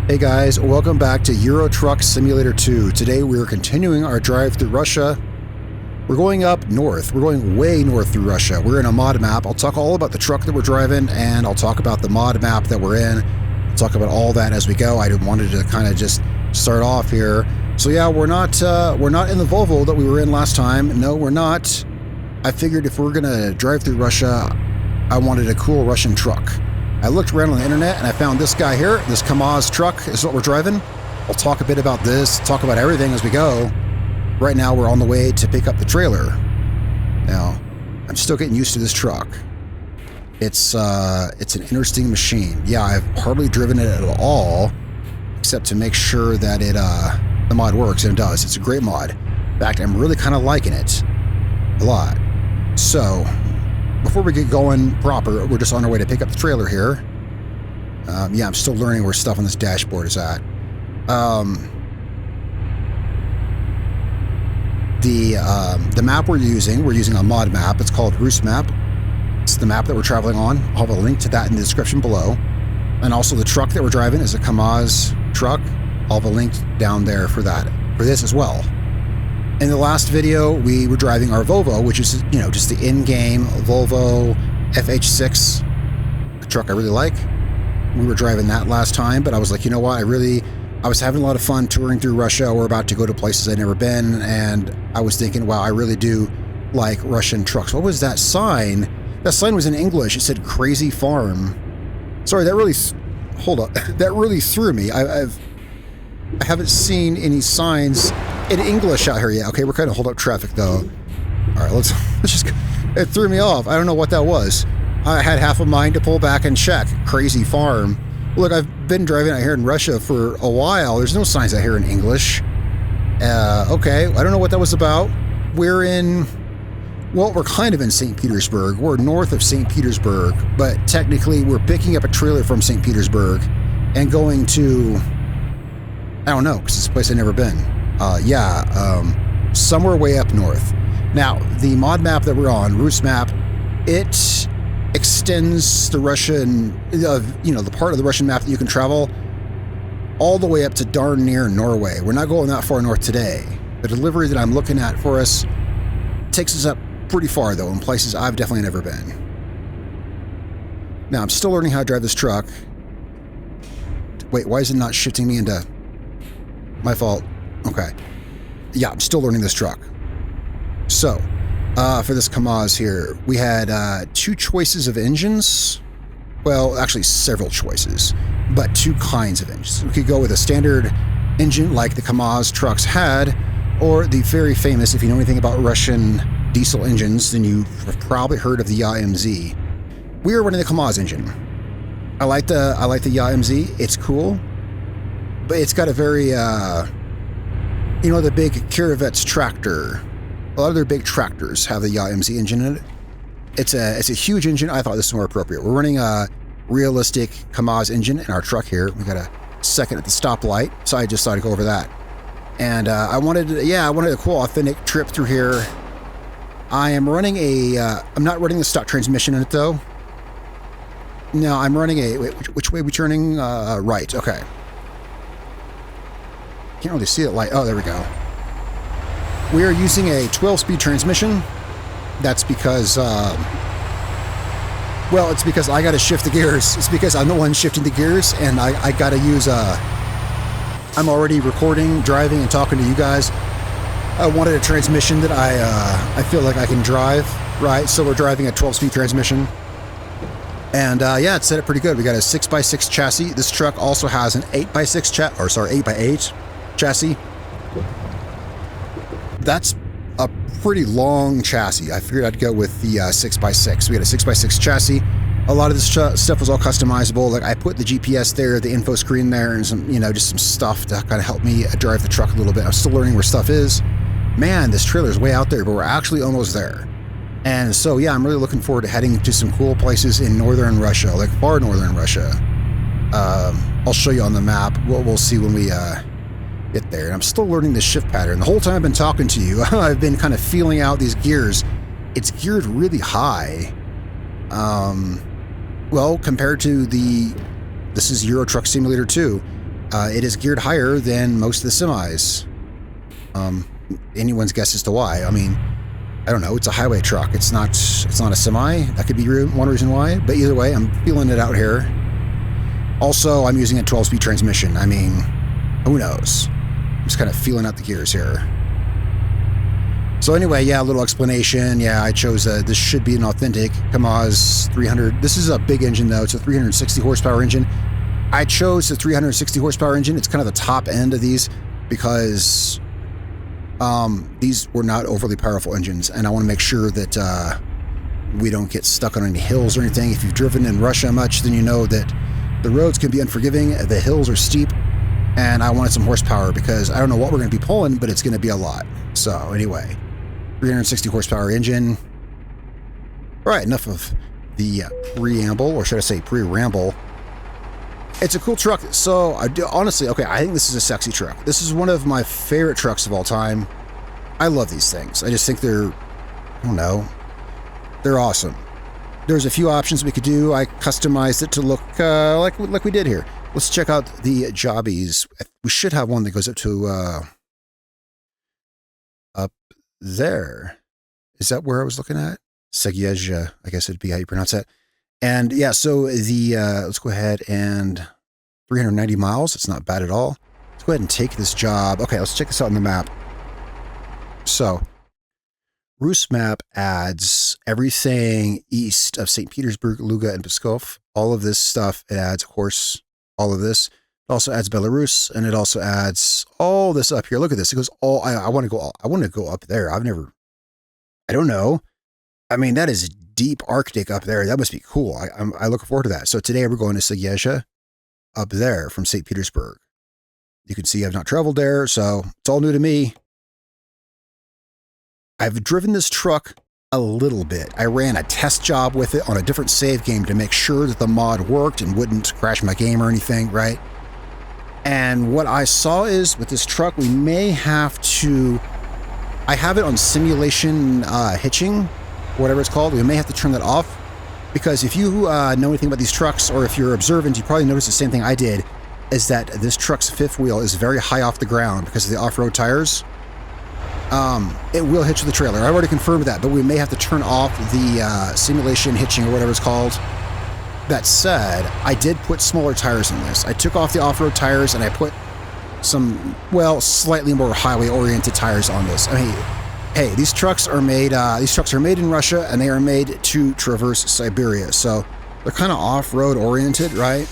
Hey guys, welcome back to Euro Truck Simulator 2. Today we are continuing our drive through Russia. We're going up north. We're going way north through Russia. We're in a mod map. I'll talk all about the truck that we're driving, and I'll talk about the mod map that we're in. I'll talk about all that as we go. I wanted to kind of just start off here. So yeah, we're not in the Volvo that we were in last time. No, we're not. I figured if we're gonna drive through Russia, I wanted a cool Russian truck. I looked around on the internet and I found this guy here. This Kamaz truck is what we're driving. I'll talk a bit about this, talk about everything as we go. Right now we're on the way to pick up the trailer. Now, I'm still getting used to this truck. It's an interesting machine. Yeah, I've hardly driven it at all, except to make sure that the mod works, and it does. It's a great mod. In fact, I'm really kind of liking it a lot. So, before we get going proper, we're just on our way to pick up the trailer here. Yeah, I'm still learning where stuff on this dashboard is at. The map we're using a mod map. It's called RusMap. It's the map that we're traveling on. I'll have a link to that in the description below. And also the truck that we're driving is a Kamaz truck. I'll have a link down there for this as well. In the last video, we were driving our Volvo, which is, you know, just the in-game Volvo FH6, a truck I really like. We were driving that last time, but I was like, you know what, I was having a lot of fun touring through Russia. We're about to go to places I'd never been, and I was thinking, wow, I really do like Russian trucks. What was that sign? That sign was in English. It said Crazy Farm. Sorry, that really, hold up, that really threw me. I haven't seen any signs in English out here yet. Okay, we're kind of hold up traffic though. All right, let's just. It threw me off. I don't know what that was. I had half a mind to pull back and check. Crazy Farm. Look, I've been driving out here in Russia for a while. There's no signs out here in English. Okay, I don't know what that was about. We're kind of in St. Petersburg. We're north of St. Petersburg, but technically we're picking up a trailer from St. Petersburg and going to, I don't know, because it's a place I've never been. Somewhere way up north. Now, the mod map that we're on, RusMap, it extends the Russian, the part of the Russian map that you can travel all the way up to darn near Norway. We're not going that far north today. The delivery that I'm looking at for us takes us up pretty far, though, in places I've definitely never been. Now, I'm still learning how to drive this truck. Wait, why is it not shifting me into... My fault. Okay. Yeah, I'm still learning this truck. So, for this Kamaz here, we had two choices of engines. Well, actually several choices, but two kinds of engines. We could go with a standard engine like the Kamaz trucks had, or the very famous, if you know anything about Russian diesel engines, then you've probably heard of the YMZ. We are running the Kamaz engine. I like the YMZ. It's cool. But it's got a very, the big Kirovets tractor. A lot of their big tractors have the YMZ engine in it. It's a huge engine. I thought this was more appropriate. We're running a realistic Kamaz engine in our truck here. We got a second at the stoplight, so I just thought I'd go over that. And I wanted a cool, authentic trip through here. I am running I'm not running the stock transmission in it though. No, I'm running which way are we turning? Right, okay. Can't really see it light. Oh, there we go. We are using a 12-speed transmission. That's because, it's because I got to shift the gears. It's because I'm the one shifting the gears, and I got to use, I'm already recording, driving, and talking to you guys. I wanted a transmission that I feel like I can drive, right? So we're driving a 12-speed transmission. And, it set it pretty good. We got a 6x6 chassis. This truck also has an 8x6 8x8 chassis. That's a pretty long chassis. I figured I'd go with the 6x6. We had a 6x6 chassis. A lot of this stuff was all customizable. Like I put the GPS there, the info screen there, and some, just some stuff to kind of help me drive the truck a little bit. I'm still learning where stuff is. Man, this trailer is way out there, but we're actually almost there. And so, yeah, I'm really looking forward to heading to some cool places in northern Russia, like far northern Russia. I'll show you on the map. We'll see when we get there. And I'm still learning the shift pattern. The whole time I've been talking to you, I've been kind of feeling out these gears. It's geared really high. Well, compared to this is Euro Truck Simulator 2. It is geared higher than most of the semis. Anyone's guess as to why. I mean, I don't know. It's a highway truck. It's not a semi. That could be one reason why. But either way, I'm feeling it out here. Also, I'm using a 12-speed transmission. I mean, who knows? I'm just kind of feeling out the gears here. So anyway, yeah, a little explanation. Yeah, I chose this should be an authentic Kamaz 300. This is a big engine though. It's a 360 horsepower engine. I chose the 360 horsepower engine. It's kind of the top end of these because these were not overly powerful engines, and I want to make sure that we don't get stuck on any hills or anything. If you've driven in Russia much, then you know that the roads can be unforgiving, the hills are steep, and I wanted some horsepower because I don't know what we're going to be pulling, but it's going to be a lot. So anyway, 360 horsepower engine. All right, enough of the preamble, or should I say pre-ramble. It's a cool truck. So honestly, okay, I think this is a sexy truck. This is one of my favorite trucks of all time. I love these things. I just think they're, I don't know, they're awesome. There's a few options we could do. I customized it to look like we did here. Let's check out the jobbies. We should have one that goes up to up there. Is that where I was looking at? Segyeja, I guess it'd be how you pronounce that. And yeah, so the let's go ahead and 390 miles. It's not bad at all. Let's go ahead and take this job. Okay, let's check this out on the map. So RusMap adds everything east of St. Petersburg, Luga, and Pskov. All of this stuff, it adds, of course, all of this. It also adds Belarus, and it also adds all this up here. Look at this. It goes all, I want to go up there. I don't know. I mean, that is deep Arctic up there. That must be cool. I look forward to that. So today we're going to Segyeja up there from St. Petersburg. You can see I've not traveled there, so it's all new to me. I've driven this truck a little bit. I ran a test job with it on a different save game to make sure that the mod worked and wouldn't crash my game or anything, right? And what I saw is with this truck, we may have to, I have it on simulation hitching, whatever it's called. We may have to turn that off because if you know anything about these trucks, or if you're observant, you probably noticed the same thing I did, is that this truck's fifth wheel is very high off the ground because of the off-road tires. It will hitch the trailer. I've already confirmed that, but we may have to turn off the simulation hitching or whatever it's called. That said, I did put smaller tires in this. I took off the off-road tires and I put some, well, slightly more highway-oriented tires on this. I mean, hey, these trucks are made in Russia, and they are made to traverse Siberia, so they're kind of off-road oriented, right?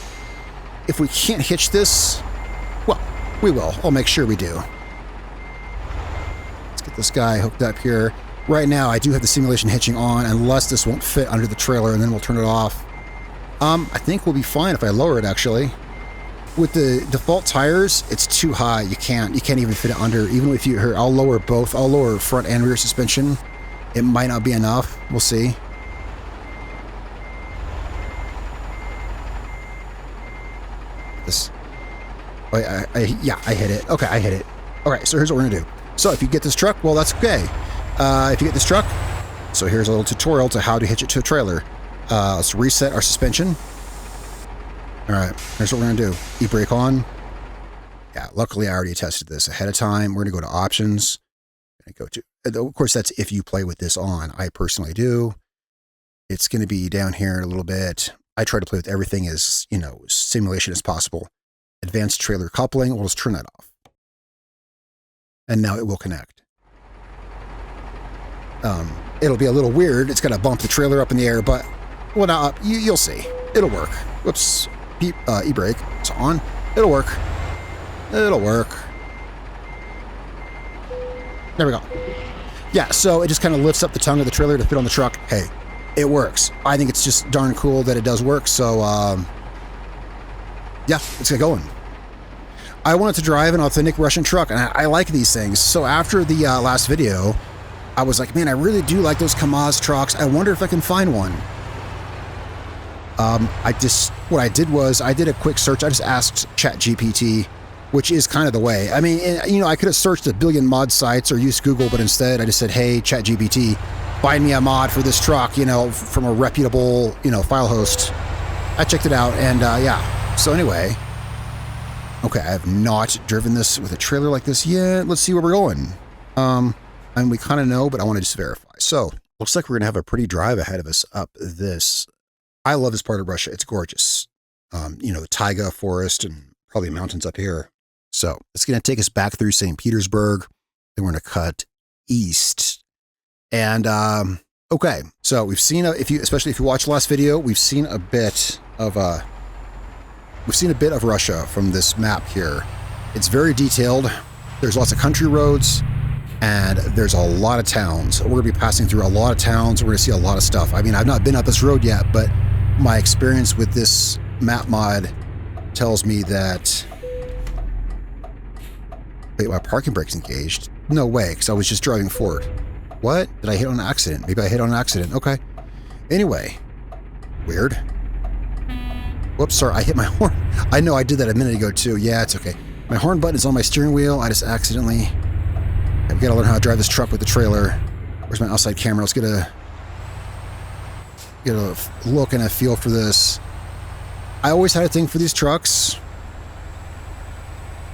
If we can't hitch this, well, we will. I'll make sure we do. This guy hooked up here. Right now, I do have the simulation hitching on, unless this won't fit under the trailer, and then we'll turn it off. I think we'll be fine if I lower it, actually. With the default tires, it's too high. You can't even fit it under. Even if you, I'll lower both. I'll lower front and rear suspension. It might not be enough. We'll see. This. Oh, yeah, I hit it. Okay, I hit it. All right, so here's what we're gonna do. So if you get this truck, well, that's okay. If you get this truck, so here's a little tutorial to how to hitch it to a trailer. Let's reset our suspension. All right, here's what we're gonna do. E-brake on. Yeah, luckily I already tested this ahead of time. We're gonna go to options. Go to, of course, that's if you play with this on. I personally do. It's gonna be down here a little bit. I try to play with everything as, you know, simulation as possible. Advanced trailer coupling, we'll just turn that off. And now it will connect. It'll be a little weird. It's going to bump the trailer up in the air, but well, now you'll see. It'll work. Whoops. E-brake. It's on. It'll work. It'll work. There we go. Yeah, so it just kind of lifts up the tongue of the trailer to fit on the truck. Hey, it works. I think it's just darn cool that it does work. So, yeah, let's get going. I wanted to drive an authentic Russian truck, and I like these things. So after the last video, I was like, man, I really do like those Kamaz trucks. I wonder if I can find one. What I did was I did a quick search. I just asked ChatGPT, which is kind of the way. I mean, you know, I could have searched a billion mod sites or used Google, but instead I just said, hey, ChatGPT, find me a mod for this truck, you know, from a reputable, you know, file host. I checked it out, and yeah. So anyway, Okay, I have not driven this with a trailer like this yet. Let's see where we're going. And we kind of know, but I want to just verify. So, looks like we're going to have a pretty drive ahead of us up this. I love this part of Russia. It's gorgeous. You know, the taiga forest and probably mountains up here. So, it's going to take us back through St. Petersburg. Then we're going to cut east. And, okay. So, we've seen, especially if you watched the last video, we've seen a bit of Russia from this map here. It's very detailed. There's lots of country roads, and there's a lot of towns. We're going to be passing through a lot of towns. We're going to see a lot of stuff. I mean, I've not been up this road yet, but my experience with this map mod tells me that... Wait, my parking brake's engaged? No way, because I was just driving forward. What? Did I hit on an accident? Maybe I hit on an accident. Okay. Anyway. Weird. Whoops, sorry, I hit my horn. I know I did that a minute ago too. Yeah, it's okay. My horn button is on my steering wheel. I just accidentally... I've got to learn how to drive this truck with the trailer. Where's my outside camera? Let's get a look and a feel for this. I always had a thing for these trucks.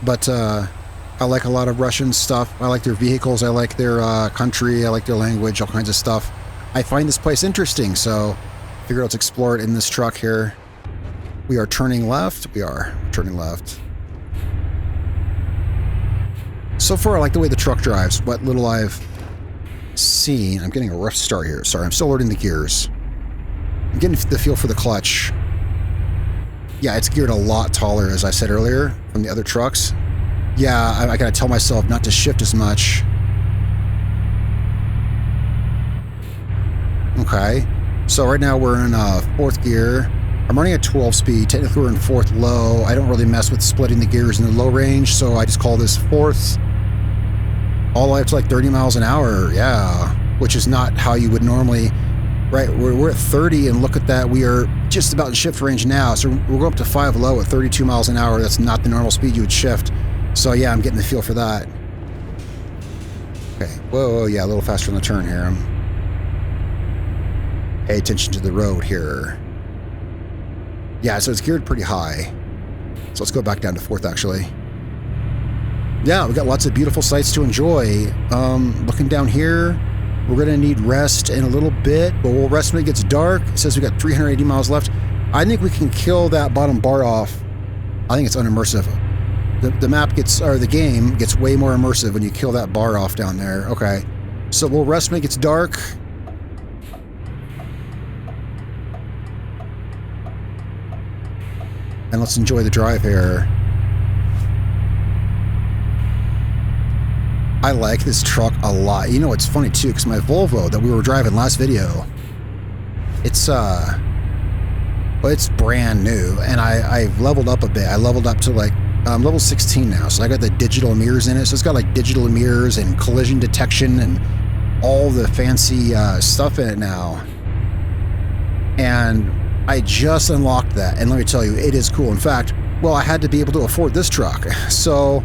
But I like a lot of Russian stuff. I like their vehicles. I like their country. I like their language, all kinds of stuff. I find this place interesting, so I figured let's explore it in this truck here. We are turning left. We are turning left. So far, I like the way the truck drives. What little I've seen. I'm getting a rough start here. Sorry, I'm still loading the gears. I'm getting the feel for the clutch. Yeah, it's geared a lot taller, as I said earlier, from the other trucks. Yeah, I gotta tell myself not to shift as much. Okay. So right now we're in 4th gear. I'm running at 12 speed. Technically we're in 4th low. I don't really mess with splitting the gears in the low range, so I just call this 4th. All the way up to like 30 miles an hour. Yeah. Which is not how you would normally... Right, we're at 30, and look at that. We are just about in shift range now. So we're going up to 5 low at 32 miles an hour. That's not the normal speed you would shift. So yeah, I'm getting the feel for that. Okay. Whoa, yeah, a little faster on the turn here. Pay attention to the road here. Yeah, so it's geared pretty high. So let's go back down to 4th, actually. Yeah, we got lots of beautiful sights to enjoy. Looking down here, we're going to need rest in a little bit, but we'll rest when it gets dark. It says we got 380 miles left. I think we can kill that bottom bar off. I think it's unimmersive. The map gets, or the game gets way more immersive when you kill that bar off down there. Okay. So we'll rest when it gets dark. And let's enjoy the drive here. I like this truck a lot. You know, it's funny too, because my Volvo that we were driving last video, it's brand new, and I've leveled up a bit. I leveled up to like level 16 now, so I got the digital mirrors in it. So it's got like digital mirrors and collision detection and all the fancy stuff in it now. And I just unlocked that, and let me tell you, it is cool. In fact, well, I had to be able to afford this truck. So,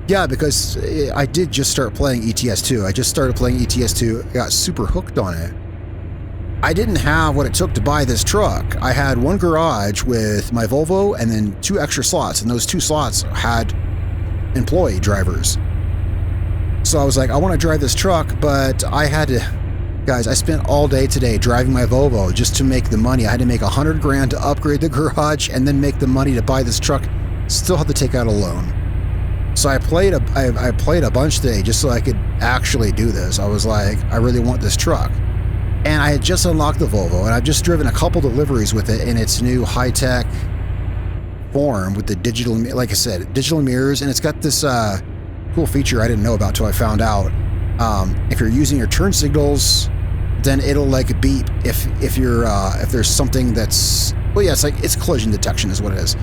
yeah, because I did just start playing ETS2. I just started playing ETS2, got super hooked on it. I didn't have what it took to buy this truck. I had one garage with my Volvo and then 2 extra slots, and those 2 slots had employee drivers. So I was like, I want to drive this truck, but I had to... Guys, I spent all day today driving my Volvo just to make the money. I had to make $100 grand to upgrade the garage and then make the money to buy this truck. Still had to take out a loan. So I played a bunch today just so I could actually do this. I was like, I really want this truck. And I had just unlocked the Volvo, and I've just driven a couple deliveries with it in its new high-tech form with the digital, like I said, digital mirrors, and it's got this cool feature I didn't know about till I found out. If you're using your turn signals, then it'll like beep if there's something that's, well, yeah, it's collision detection is what it is.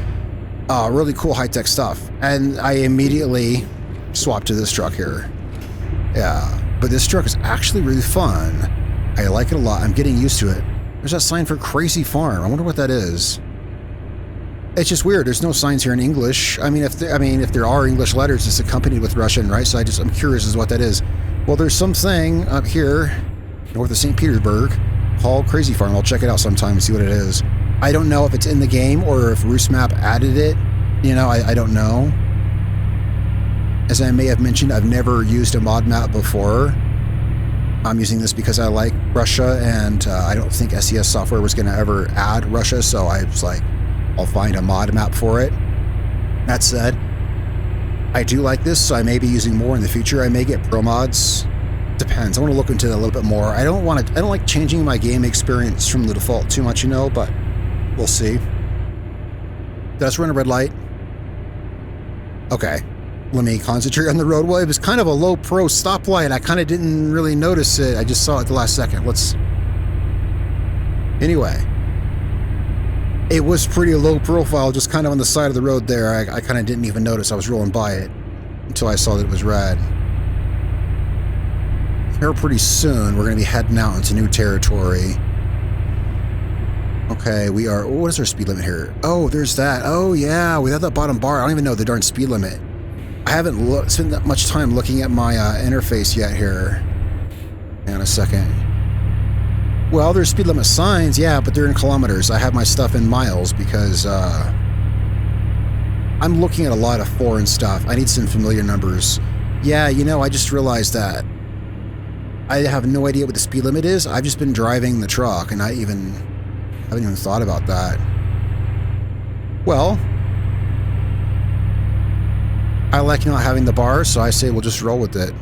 Really cool high-tech stuff. And I immediately swapped to this truck here. Yeah, but this truck is actually really fun. I like it a lot. I'm getting used to it. There's that sign for Crazy Farm. I wonder what that is. It's just weird. There's no signs here in English. I mean, if there are English letters, it's accompanied with Russian, right? So I'm curious as to what that is. Well, there's something up here north of St. Petersburg called Crazy Farm. I'll check it out sometime and see what it is. I don't know if it's in the game or if RusMap added it. You know, I don't know. As I may have mentioned, I've never used a mod map before. I'm using this because I like Russia, and I don't think SES software was going to ever add Russia, so I was like, I'll find a mod map for it. That said, I do like this, so I may be using more in the future. I may get pro mods. Depends. I want to look into it a little bit more. I don't like changing my game experience from the default too much, you know, but we'll see. Did I just run a red light? Okay. Let me concentrate on the roadway. It was kind of a low pro stoplight. I kind of didn't really notice it. I just saw it at the last second. Anyway. It was pretty low profile, just kind of on the side of the road there. I kind of didn't even notice I was rolling by it until I saw that it was red. Here pretty soon, we're going to be heading out into new territory. Okay, we are... What is our speed limit here? Oh, there's that. Oh, yeah, without that bottom bar, I don't even know the darn speed limit. I haven't spent that much time looking at my interface yet here. Hang on a second. Well, there's speed limit signs, yeah, but they're in kilometers. I have my stuff in miles because I'm looking at a lot of foreign stuff. I need some familiar numbers. Yeah, you know, I just realized that I have no idea what the speed limit is. I've just been driving the truck, and I haven't even thought about that. Well, I like not having the bar, so I say we'll just roll with it.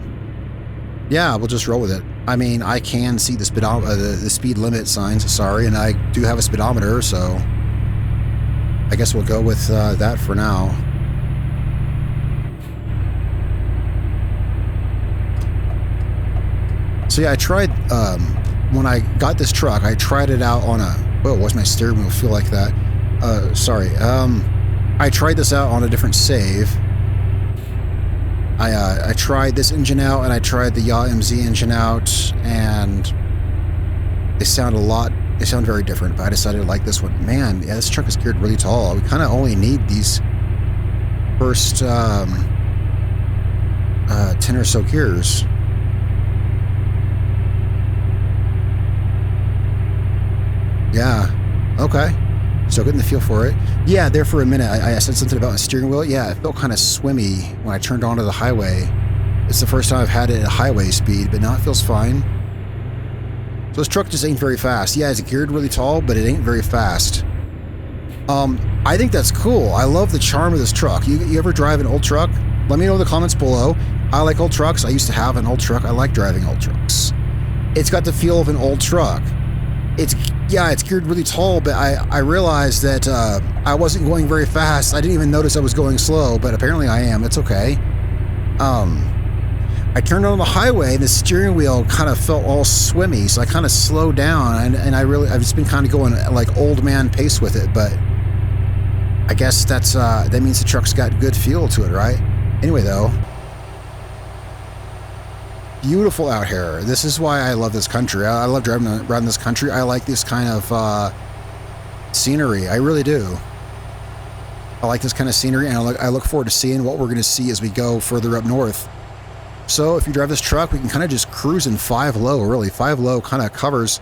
Yeah, we'll just roll with it. I mean, I can see the speed limit signs, sorry, and I do have a speedometer, so I guess we'll go with that for now. So yeah, I tried, when I got this truck, I tried it out on a... Whoa, why's my steering wheel feel like that? Sorry. I tried this out on a different save. I tried this engine out, and I tried the Yaw MZ engine out, and they sound very different, but I decided to like this one. Man, yeah, this truck is geared really tall. We kind of only need these first 10 or so gears. Yeah, okay. Still getting the feel for it. Yeah, there for a minute, I said something about the steering wheel. Yeah, it felt kind of swimmy when I turned onto the highway. It's the first time I've had it at highway speed, but now it feels fine. So this truck just ain't very fast. Yeah, it's geared really tall, but it ain't very fast. I think that's cool. I love the charm of this truck. You ever drive an old truck? Let me know in the comments below. I like old trucks. I used to have an old truck. I like driving old trucks. It's got the feel of an old truck. It's geared really tall, but I realized that I wasn't going very fast. I didn't even notice I was going slow, but apparently I am. It's okay. I turned on the highway, and the steering wheel kind of felt all swimmy, so I kind of slowed down, and I've just been kind of going like old man pace with it, but I guess that means the truck's got good feel to it, right? Anyway, though. Beautiful out here. This is why I love this country. I love driving around this country. I like this kind of scenery. I really do. I like this kind of scenery, and I look forward to seeing what we're going to see as we go further up north. So if you drive this truck, we can kind of just cruise in 5 low, really. 5 low kind of covers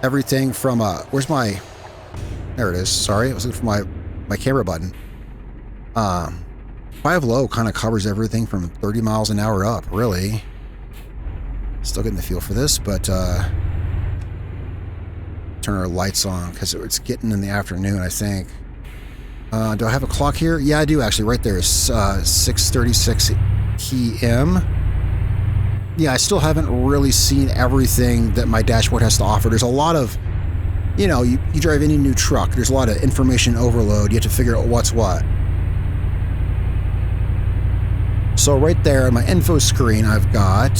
everything from... where's my... There it is. Sorry, I was looking for my camera button. 5 low kind of covers everything from 30 miles an hour up, really. Still getting the feel for this, but turn our lights on because it's getting in the afternoon, I think. Do I have a clock here? Yeah, I do actually. Right there is 6:36 p.m. Yeah, I still haven't really seen everything that my dashboard has to offer. There's a lot of, you know, you drive any new truck, there's a lot of information overload. You have to figure out what's what. So right there on my info screen, I've got...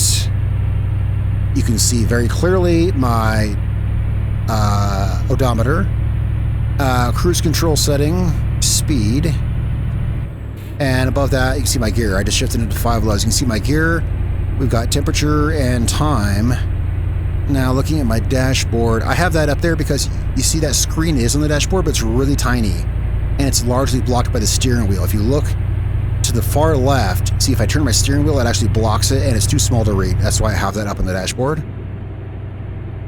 You can see very clearly my odometer, cruise control setting, speed, and above that you can see my gear. I just shifted into 5 lows. You can see my gear. We've got temperature and time. Now looking at my dashboard, I have that up there because you see that screen is on the dashboard, but it's really tiny, and it's largely blocked by the steering wheel. If you look to the far left, see if I turn my steering wheel, it actually blocks it, and it's too small to read. That's why I have that up on the dashboard.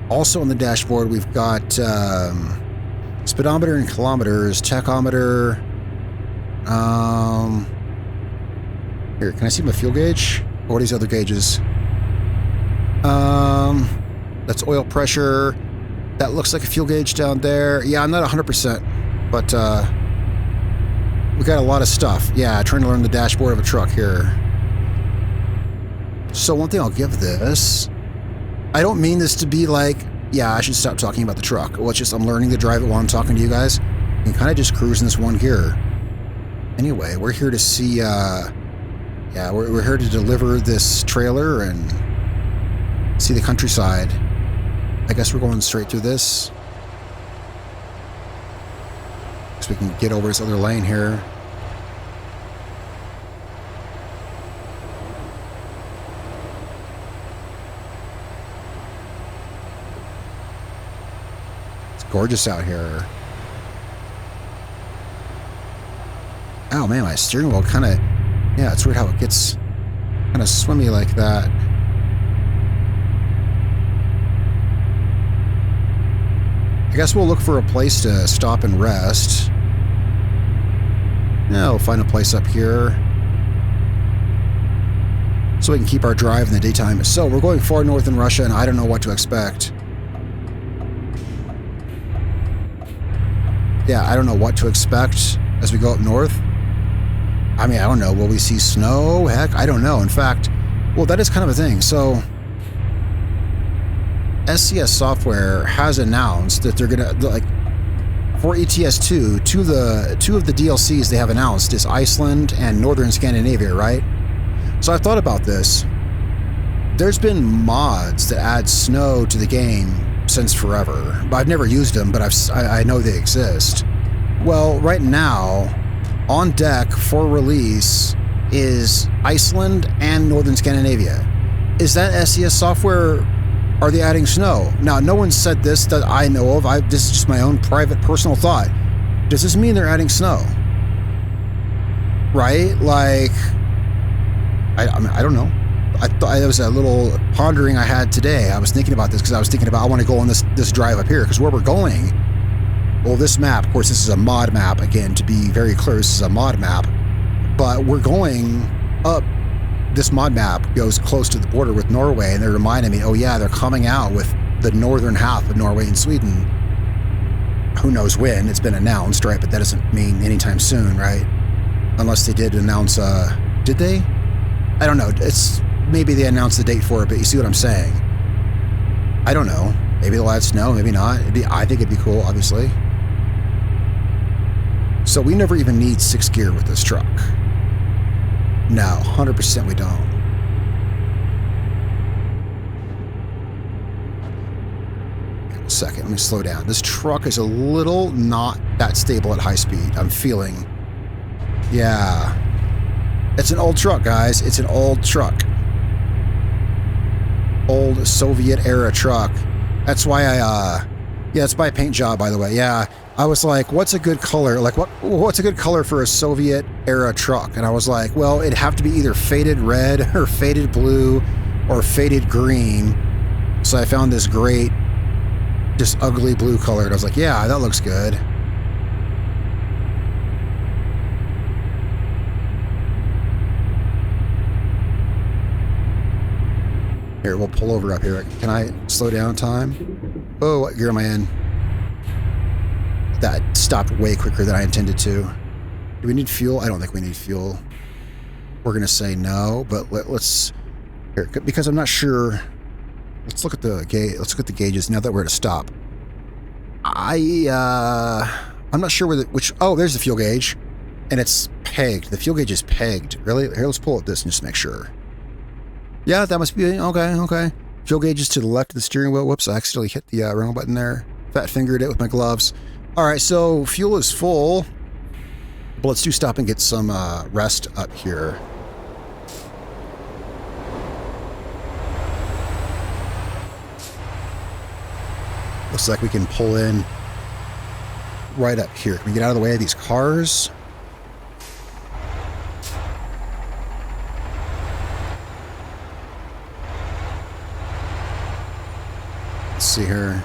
Also on the dashboard, we've got speedometer in kilometers, tachometer, Here, can I see my fuel gauge? Or what are these other gauges? That's oil pressure. That looks like a fuel gauge down there. Yeah, I'm not 100%, but we got a lot of stuff. Yeah, trying to learn the dashboard of a truck here. So one thing I'll give this, I don't mean this to be like, yeah, I should stop talking about the truck. Well, it's just I'm learning to drive it while I'm talking to you guys. And kind of just cruising this one gear. Anyway, we're here to see, yeah, we're here to deliver this trailer and see the countryside. I guess we're going straight through this. So we can get over this other lane here. It's gorgeous out here. Oh man, my steering wheel kind of, yeah, it's weird how it gets kind of swimmy like that. I guess we'll look for a place to stop and rest. Yeah, we'll find a place up here so we can keep our drive in the daytime. So we're going far north in Russia, and I don't know what to expect. Yeah, I don't know what to expect as we go up north. I mean, I don't know. Will we see snow? Heck, I don't know. In fact, well, that is kind of a thing. So SCS Software has announced that they're gonna, like, for ETS2, two of the DLCs they have announced is Iceland and Northern Scandinavia, right? So I've thought about this. There's been mods that add snow to the game since forever. I've never used them, but I know they exist. Well, right now, on deck for release is Iceland and Northern Scandinavia. Is that SCS Software? Are they adding snow? Now, no one said this that I know of. This is just my own private personal thought. Does this mean they're adding snow? Right? Like, I mean, I don't know. I thought it was a little pondering I had today. I was thinking about this because I was thinking about I want to go on this drive up here because where we're going, well, this map, of course, this is a mod map. Again, to be very clear, this is a mod map. But we're going up. This mod map goes close to the border with Norway, and they're reminding me, oh yeah, they're coming out with the northern half of Norway and Sweden. Who knows when? It's been announced, right? But that doesn't mean anytime soon, right? Unless they did announce, did they? I don't know. It's maybe they announced the date for it, but you see what I'm saying? I don't know. Maybe they'll add snow, maybe not. I think it'd be cool, obviously. So we never even need 6 gear with this truck. No, 100% we don't. A second, let me slow down. This truck is a little not that stable at high speed. I'm feeling. Yeah. It's an old truck, guys. It's an old truck. Old Soviet era truck. That's why yeah, it's by a paint job, by the way. Yeah. I was like, what's a good color? Like, what's a good color for a Soviet era truck? And I was like, well, it'd have to be either faded red or faded blue or faded green. So I found this great, just ugly blue color. And I was like, yeah, that looks good. Here, we'll pull over up here. Can I slow down time? Oh, what gear am I in? That stopped way quicker than I intended to. Do we need fuel? I don't think we need fuel. We're going to say no, but let's... Here, because I'm not sure... Let's look at the gauge. Let's look at the gauges now that we're at a stop. I'm not sure where which... Oh, there's the fuel gauge. And it's pegged. The fuel gauge is pegged. Really? Here, let's pull at this and just make sure. Yeah, that must be... Okay. Fuel gauge is to the left of the steering wheel. Whoops, I accidentally hit the wrong button there. Fat fingered it with my gloves. All right, so fuel is full, but let's do stop and get some rest up here. Looks like we can pull in right up here. Can we get out of the way of these cars? Let's see here.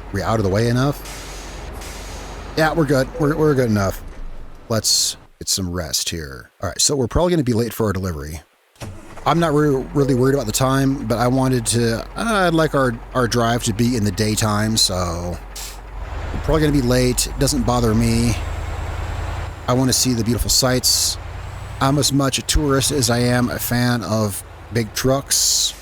Are we out of the way enough? Yeah, we're good. We're good enough. Let's get some rest here. All right, so we're probably going to be late for our delivery. I'm not really worried about the time, but I wanted to, I'd like our drive to be in the daytime, so we're probably going to be late. It doesn't bother me. I want to see the beautiful sights. I'm as much a tourist as I am a fan of big trucks.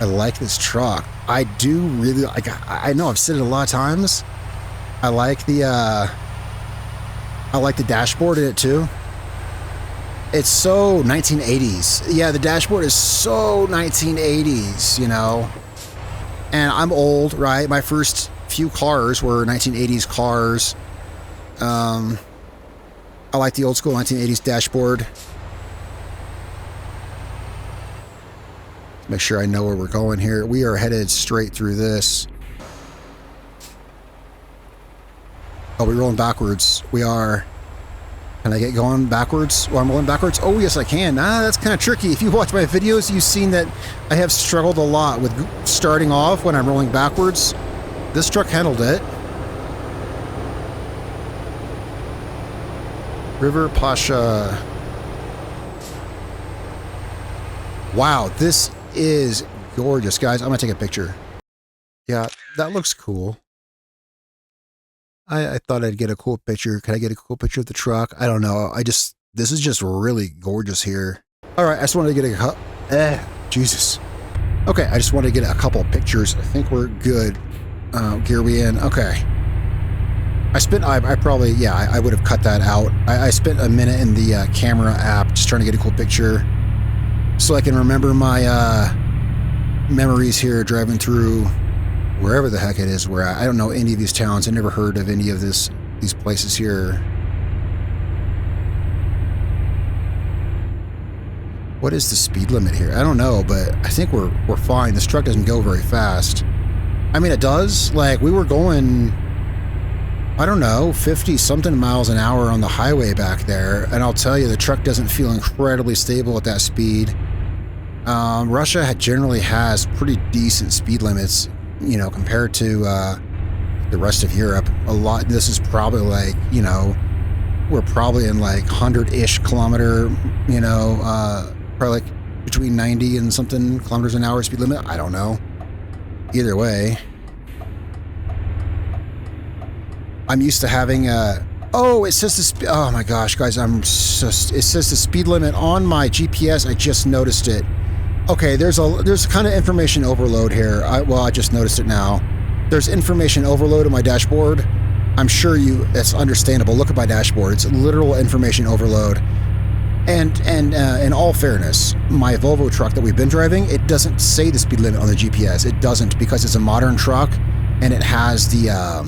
I like this truck. I do really like. I know I've said it a lot of times. I like the dashboard in it too. It's so 1980s. Yeah, the dashboard is so 1980s, you know. And I'm old, right? My first few cars were 1980s cars. I like the old school 1980s dashboard. Make sure I know where we're going here. We are headed straight through this. Oh, we're rolling backwards. We are. Can I get going backwards? Well, I'm rolling backwards. Oh, yes, I can. That's kind of tricky. If you watch my videos, you've seen that I have struggled a lot with starting off when I'm rolling backwards. This truck handled it. River Pasha. Wow, this is gorgeous, guys. I'm gonna take a picture. Yeah, that looks cool. I thought I'd get a cool picture. Can I get a cool picture of the truck? I don't know. This is just really gorgeous here. All right, I just wanted to get Jesus. Okay, I just wanted to get a couple of pictures. I think we're good. Gear we in. Okay. I probably, yeah, I would have cut that out. I spent a minute in the camera app just trying to get a cool picture so I can remember my memories here driving through wherever the heck it is where I don't know any of these towns. I never heard of any of these places here. What is the speed limit here? I don't know, but I think we're fine. This truck doesn't go very fast. I mean, it does. Like, we were going, I don't know, 50 something miles an hour on the highway back there, and I'll tell you, the truck doesn't feel incredibly stable at that speed. Russia generally has pretty decent speed limits, you know, compared to the rest of Europe. A lot. This is probably like, you know, we're probably in like 100-ish kilometer, you know, probably like between 90 and something kilometers an hour speed limit. I don't know. Either way, I'm used to having oh, it says the oh my gosh, guys, it says the speed limit on my GPS. I just noticed it. Okay, there's kind of information overload here. I just noticed it now. There's information overload on my dashboard. I'm sure that's understandable. Look at my dashboard. It's literal information overload. And in all fairness, my Volvo truck that we've been driving, it doesn't say the speed limit on the GPS. It doesn't, because it's a modern truck and it has the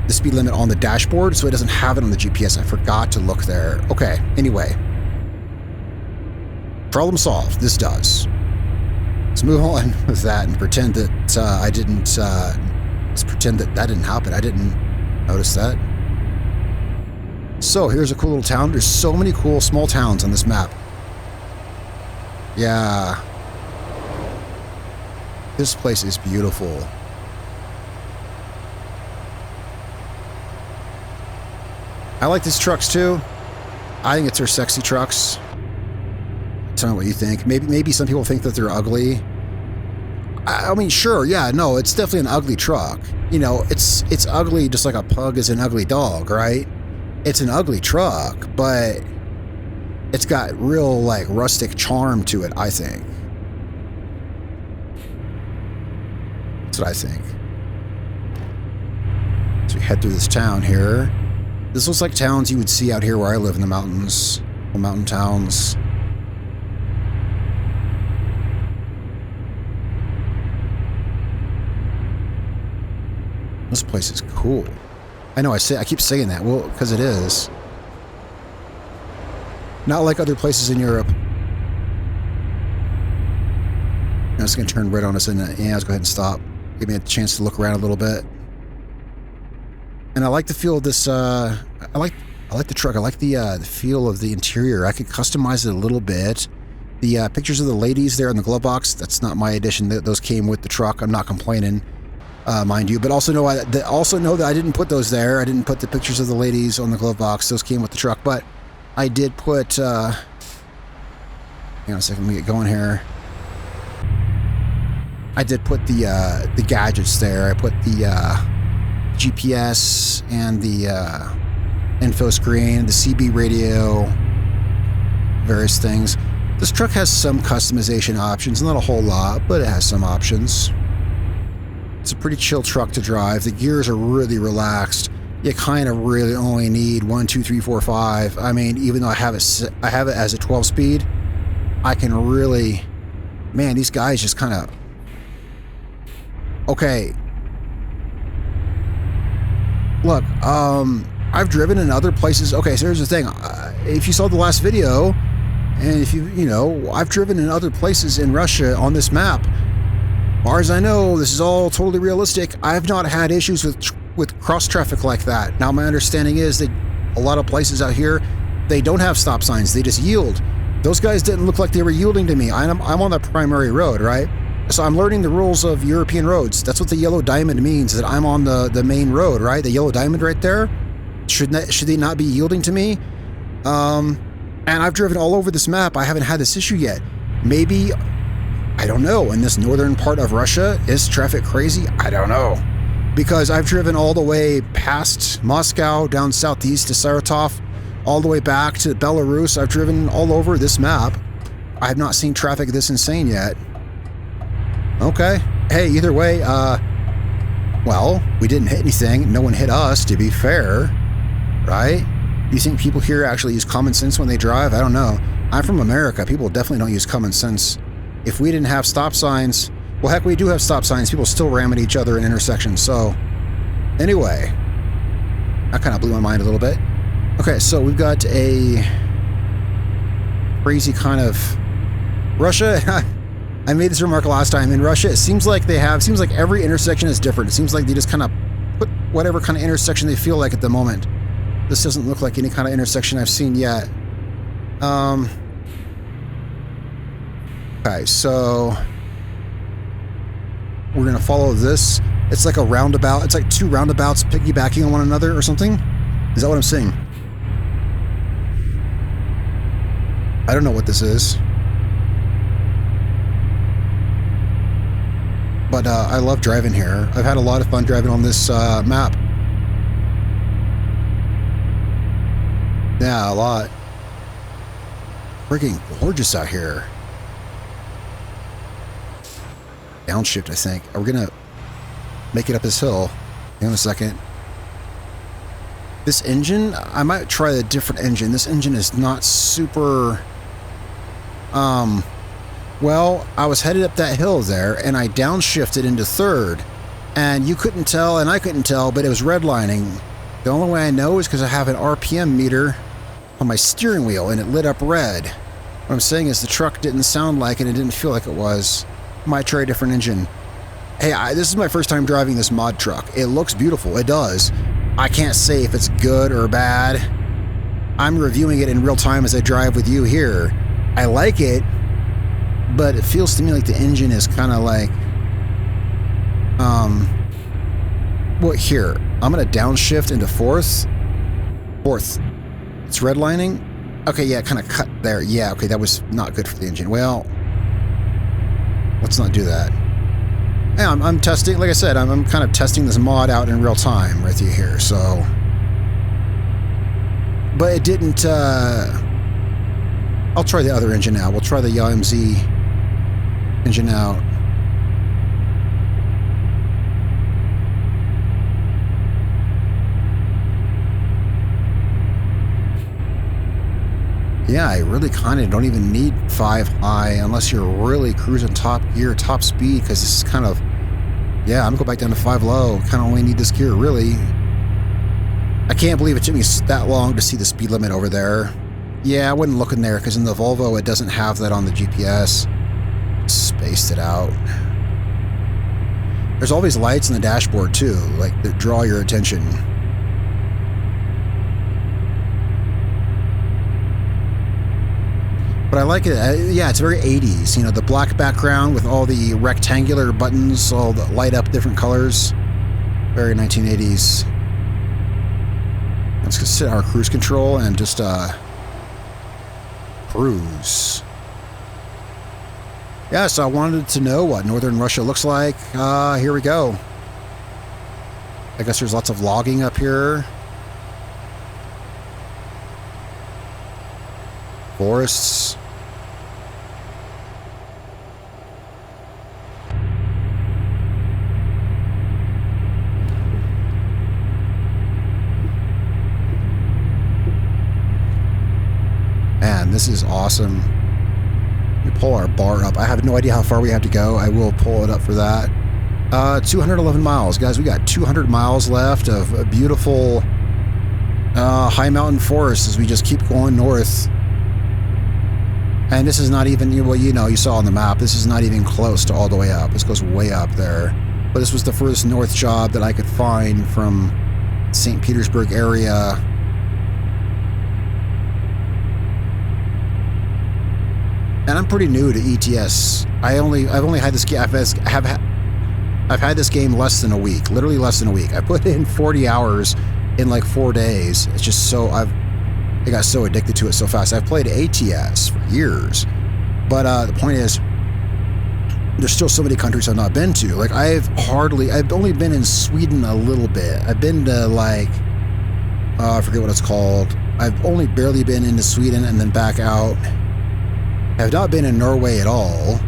speed limit on the dashboard, so it doesn't have it on the GPS. I forgot to look there. Okay, anyway. Problem solved. This does. Let's move on with that and pretend that let's pretend that didn't happen. I didn't notice that. So here's a cool little town. There's so many cool small towns on this map. Yeah. This place is beautiful. I like these trucks too. I think it's their sexy trucks. Tell me what you think. Maybe some people think that they're ugly. I mean, sure, yeah, no, it's definitely an ugly truck. You know, it's ugly just like a pug is an ugly dog, right? It's an ugly truck, but it's got real, like, rustic charm to it, I think. That's what I think. So we head through this town here. This looks like towns you would see out here where I live in the mountains. The mountain towns. This place is cool. I know I keep saying that. Well, because it is. Not like other places in Europe. Now it's going to turn red on us, and yeah, let's go ahead and stop. Give me a chance to look around a little bit. And I like the feel of this. I like the truck. I like the feel of the interior. I could customize it a little bit. The pictures of the ladies there in the glove box, that's not my addition. Those came with the truck. I'm not complaining, mind you. But also know that I didn't put those there. I didn't put the pictures of the ladies on the glove box. Those came with the truck. But I did put... hang on a second, let me get going here. I did put the gadgets there. I put the GPS and the info screen, the CB radio, various things. This truck has some customization options, not a whole lot, but it has some options. It's a pretty chill truck to drive. The gears are really relaxed. You kind of really only need 1, 2, 3, 4, 5. I mean, even though I have it as a 12-speed, I can really... Man, these guys just kind of... Okay. Look, I've driven in other places. Okay, so here's the thing. If you saw the last video... And if you know, I've driven in other places in Russia on this map. As far as I know, this is all totally realistic. I've not had issues with cross traffic like that. Now, my understanding is that a lot of places out here, they don't have stop signs. They just yield. Those guys didn't look like they were yielding to me. I'm on the primary road, right? So I'm learning the rules of European roads. That's what the yellow diamond means, that I'm on the main road, right? The yellow diamond right there. Should they not be yielding to me? And I've driven all over this map. I haven't had this issue yet. Maybe, I don't know, in this northern part of Russia, is traffic crazy? I don't know. Because I've driven all the way past Moscow, down southeast to Saratov, all the way back to Belarus. I've driven all over this map. I have not seen traffic this insane yet. Okay. Hey, either way, well, we didn't hit anything. No one hit us, to be fair, right? Do you think people here actually use common sense when they drive? I don't know. I'm from America. People definitely don't use common sense. If we didn't have stop signs... Well, heck, we do have stop signs. People still ram at each other in intersections. So, anyway. That kind of blew my mind a little bit. Okay, so we've got a... crazy kind of... Russia... I made this remark last time. In Russia, it seems like every intersection is different. It seems like they just kind of put whatever kind of intersection they feel like at the moment. This doesn't look like any kind of intersection I've seen yet. Okay, so we're going to follow this. It's like a roundabout. It's like two roundabouts piggybacking on one another or something. Is that what I'm seeing? I don't know what this is. But I love driving here. I've had a lot of fun driving on this map. Yeah, a lot. Freaking gorgeous out here. Downshift, I think. Are we gonna make it up this hill? Hang on a second. This engine, I might try a different engine. This engine is not super... Well, I was headed up that hill there, and I downshifted into third. And you couldn't tell, and I couldn't tell, but it was redlining. The only way I know is because I have an RPM meter on my steering wheel, and it lit up red. What I'm saying is the truck didn't sound like it, and it didn't feel like it was. Might try a different engine. Hey, this is my first time driving this mod truck. It looks beautiful. It does. I can't say if it's good or bad. I'm reviewing it in real time as I drive with you here. I like it, but it feels to me like the engine is kind of like... Well, here. I'm going to downshift into fourth. Fourth. It's redlining. Okay, yeah, it kind of cut there. Yeah, okay, that was not good for the engine. Well, let's not do that. Yeah, I'm testing, like I said, I'm kind of testing this mod out in real time with you here, so... But it didn't, I'll try the other engine now. We'll try the YMZ engine out. Yeah, I really kind of don't even need 5 high unless you're really cruising top gear, top speed, because this is kind of... Yeah, I'm going to go back down to 5 low. Kind of only need this gear, really. I can't believe it took me that long to see the speed limit over there. Yeah, I wouldn't look in there, because in the Volvo, it doesn't have that on the GPS. Spaced it out. There's all these lights in the dashboard, too, like, that draw your attention. But I like it. Yeah, it's very 80s. You know, the black background with all the rectangular buttons, all the light up different colors. Very 1980s. Let's just set our cruise control and just cruise. Yeah, so I wanted to know what northern Russia looks like. Here we go. I guess there's lots of logging up here. Forests. Man, this is awesome. We pull our bar up. I have no idea how far we have to go. I will pull it up for that. 211 miles. Guys, we got 200 miles left of a beautiful high mountain forest as we just keep going north. And this is not even, well, you know, you saw on the map, this is not even close to all the way up. This goes way up there. But this was the furthest north job that I could find from St. Petersburg area. And I'm pretty new to ETS. I've only had this game. I've had this game less than a week, literally less than a week. I put in 40 hours in like 4 days. It's just so I got so addicted to it so fast. I've played ATS for years, but the point is, there's still so many countries I've not been to. Like I've only been in Sweden a little bit. I've been to like, I forget what it's called. I've only barely been into Sweden and then back out. I've not been in Norway at all.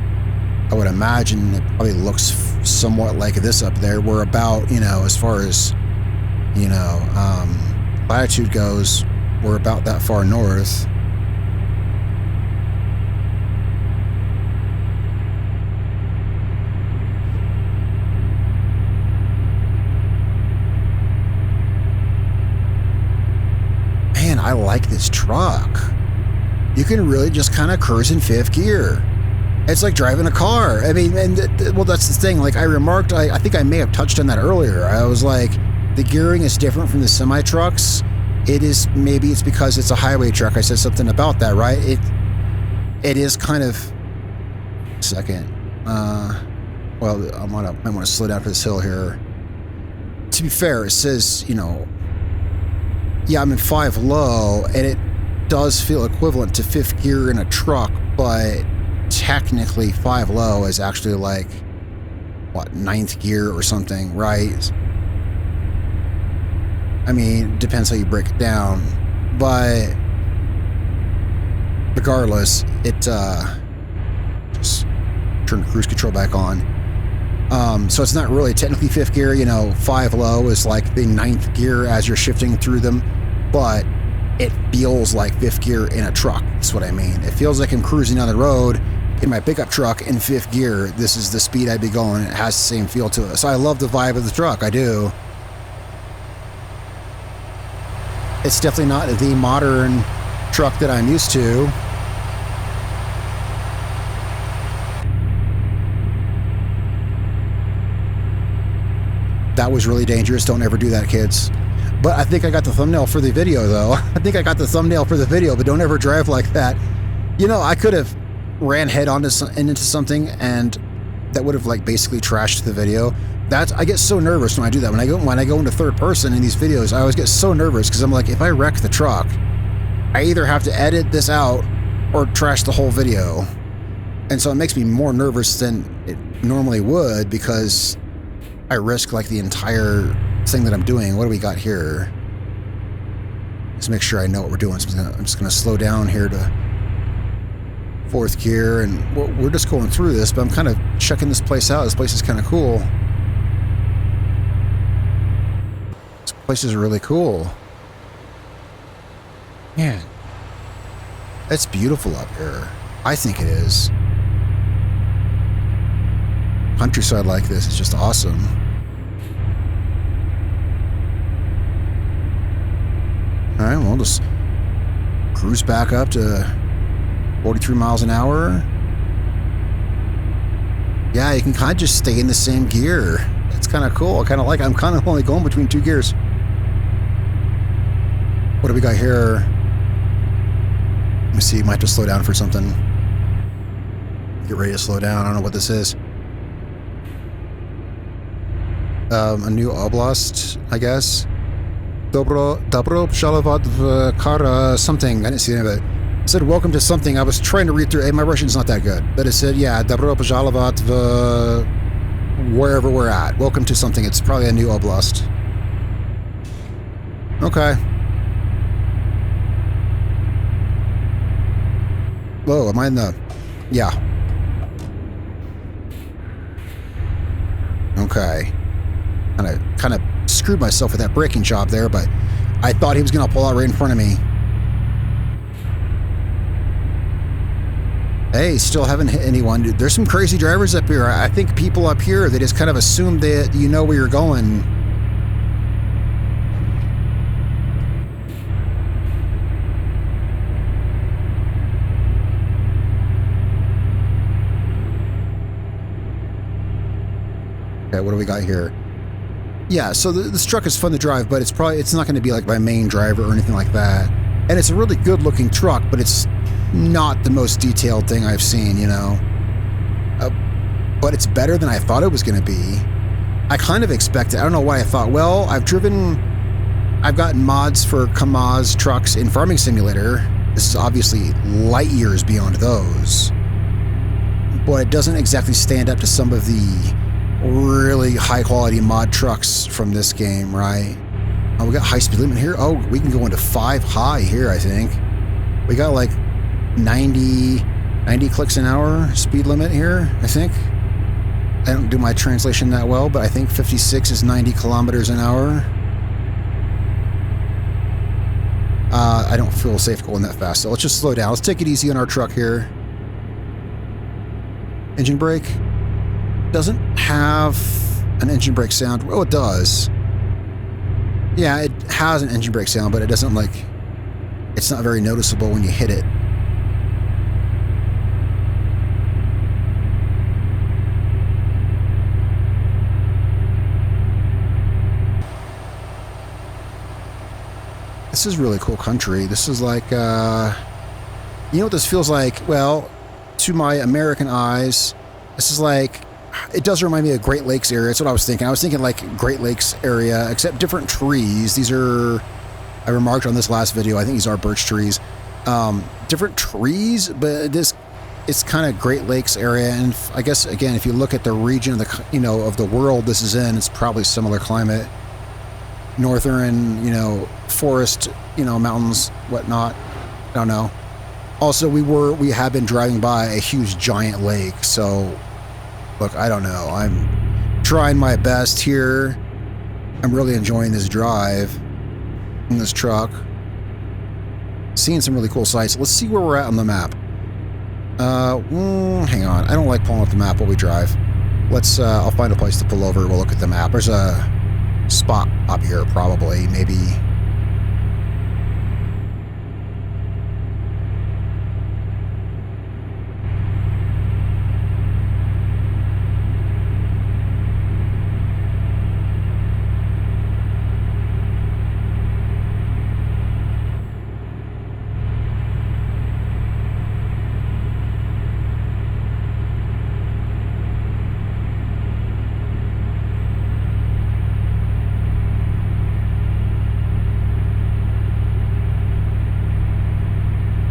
I would imagine it probably looks somewhat like this up there. We're about, you know, as far as, you know, latitude goes, we're about that far north. Man, I like this truck. You can really just kind of cruise in 5th gear. It's like driving a car. I mean, and well, that's the thing. Like I remarked, I think I may have touched on that earlier. I was like, the gearing is different from the semi trucks. It is, maybe it's because it's a highway truck. I said something about that, right? It is kind of. Second. Well, I might want to slow down for this hill here. To be fair, it says, you know, yeah, I'm in 5 low, and it does feel equivalent to 5th gear in a truck, but technically 5 low is actually like, what, 9th gear or something, right? I mean, depends how you break it down, but regardless, it just turn the cruise control back on. So it's not really technically 5th gear, you know, 5 low is like the 9th gear as you're shifting through them, but it feels like 5th gear in a truck. That's what I mean. It feels like I'm cruising down the road in my pickup truck in 5th gear. This is the speed I'd be going. It has the same feel to it. So I love the vibe of the truck. I do. It's definitely not the modern truck that I'm used to. That was really dangerous. Don't ever do that, kids. But I think I got the thumbnail for the video, though. I think I got the thumbnail for the video, but don't ever drive like that. You know, I could have ran head on into something, and that would have like basically trashed the video. I get so nervous when I do that. When I go into third person in these videos, I always get so nervous because I'm like, if I wreck the truck, I either have to edit this out or trash the whole video. And so it makes me more nervous than it normally would because I risk like the entire thing that I'm doing. What do we got here? Let's make sure I know what we're doing. So I'm just going to slow down here to 4th gear, and we're just going through this, but I'm kind of checking this place out. This place is kind of cool. This place is really cool. Man, it's beautiful up here. I think it is. Countryside like this is just awesome. All right, we'll just cruise back up to 43 miles an hour. Yeah, you can kind of just stay in the same gear. It's kind of cool. I'm kind of only going between 2 gears. What do we got here? Let me see, might have to slow down for something. Get ready to slow down. I don't know what this is. A new oblast, I guess. Dobro pshalovat v kara something. I didn't see any of it. It said, welcome to something. I was trying to read through. Hey, my Russian's not that good. But it said, yeah, Dobro pshalovat v wherever we're at. Welcome to something. It's probably a new oblast. Okay. Whoa, am I in the... Yeah. Okay. Kind of screwed myself with that braking job there, but I thought he was going to pull out right in front of me. Hey, still haven't hit anyone. Dude, there's some crazy drivers up here. I think people up here, they just kind of assume that you know where you're going. Okay, what do we got here? Yeah, so this truck is fun to drive, but it's not going to be like my main driver or anything like that. And it's a really good looking truck, but it's not the most detailed thing I've seen, you know. But it's better than I thought it was going to be. I kind of expected, I don't know why I thought, well, I've gotten mods for Kamaz trucks in Farming Simulator. This is obviously light years beyond those. But it doesn't exactly stand up to some of the really high quality mod trucks from this game, right? Oh, we got high speed limit here. Oh, we can go into 5 high here, I think. We got like 90 clicks an hour speed limit here, I think. I don't do my translation that well, but I think 56 is 90 kilometers an hour. I don't feel safe going that fast, so let's just slow down. Let's take it easy on our truck here. Engine brake. Doesn't have an engine brake sound. Oh, it does. Yeah, it has an engine brake sound, but it doesn't like... It's not very noticeable when you hit it. This is really cool country. This is like... you know what this feels like? Well, to my American eyes, this is like... It does remind me of Great Lakes area. That's what I was thinking. I was thinking like Great Lakes area, except different trees. These are, I remarked on this last video, I think these are birch trees. Different trees, but it's kind of Great Lakes area. And I guess, again, if you look at the region of the, you know, of the world this is in, it's probably similar climate. Northern, you know, forest, you know, mountains, whatnot. I don't know. Also, we have been driving by a huge giant lake, so... Look, I don't know. I'm trying my best here. I'm really enjoying this drive in this truck. Seeing some really cool sights. Let's see where we're at on the map. Hang on. I don't like pulling up the map while we drive. Let's, I'll find a place to pull over. We'll look at the map. There's a spot up here, probably, maybe.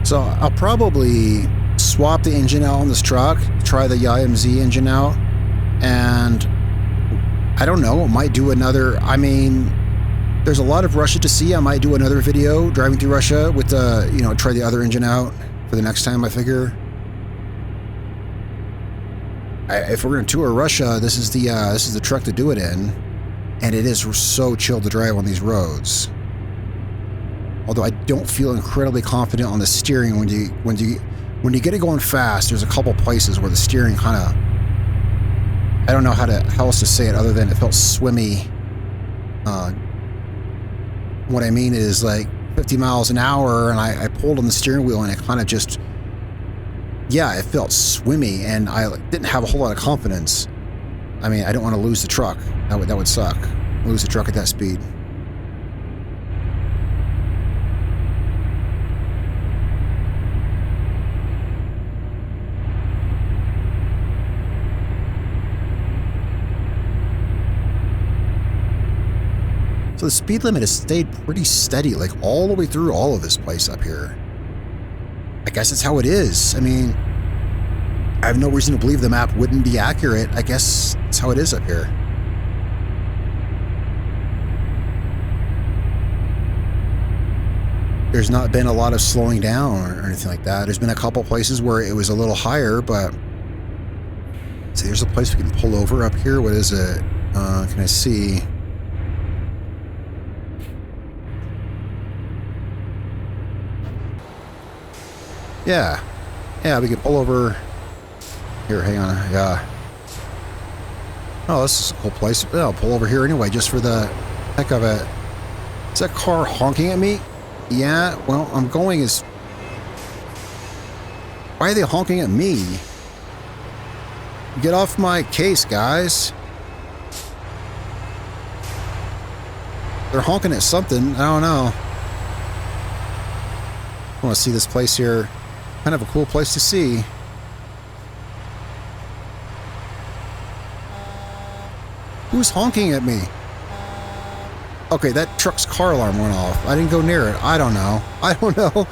So I'll probably swap the engine out on this truck, try the YMZ engine out, and I don't know, I might do another, I mean, there's a lot of Russia to see. I might do another video driving through Russia with the, you know, try the other engine out for the next time, I figure. If we're going to tour Russia, this is the truck to do it in, and it is so chill to drive on these roads. Although I don't feel incredibly confident on the steering when you get it going fast. There's a couple places where the steering kind of, I don't know how else to say it other than it felt swimmy. What I mean is like 50 miles an hour, and I pulled on the steering wheel, and it kind of just, yeah, it felt swimmy, and I didn't have a whole lot of confidence. I mean, I don't want to lose the truck. That would suck. Lose the truck at that speed. So the speed limit has stayed pretty steady, like all the way through all of this place up here. I guess that's how it is. I mean, I have no reason to believe the map wouldn't be accurate. I guess that's how it is up here. There's not been a lot of slowing down or anything like that. There's been a couple places where it was a little higher, but... See, there's a place we can pull over up here. What is it? Can I see? Yeah. Yeah, we can pull over. Here, hang on. Yeah. Oh, this is a cool place. Yeah, I'll pull over here anyway, just for the heck of it. Is that car honking at me? Yeah, well, I'm going as... Why are they honking at me? Get off my case, guys. They're honking at something. I don't know. I want to see this place here. Kind of a cool place to see. Who's honking at me? Okay, that truck's car alarm went off. I didn't go near it. I don't know. I don't know.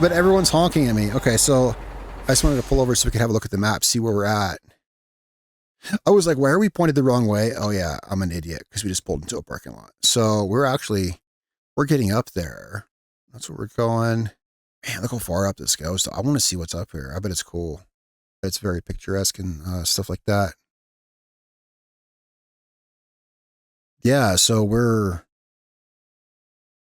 But everyone's honking at me. Okay, so I just wanted to pull over so we could have a look at the map, see where we're at. I was like, why are we pointed the wrong way? Oh yeah, I'm an idiot because we just pulled into a parking lot. So we're getting up there. That's where we're going. Man, look how far up this goes. So I want to see what's up here. I bet it's cool. It's very picturesque and stuff like that. Yeah, so we're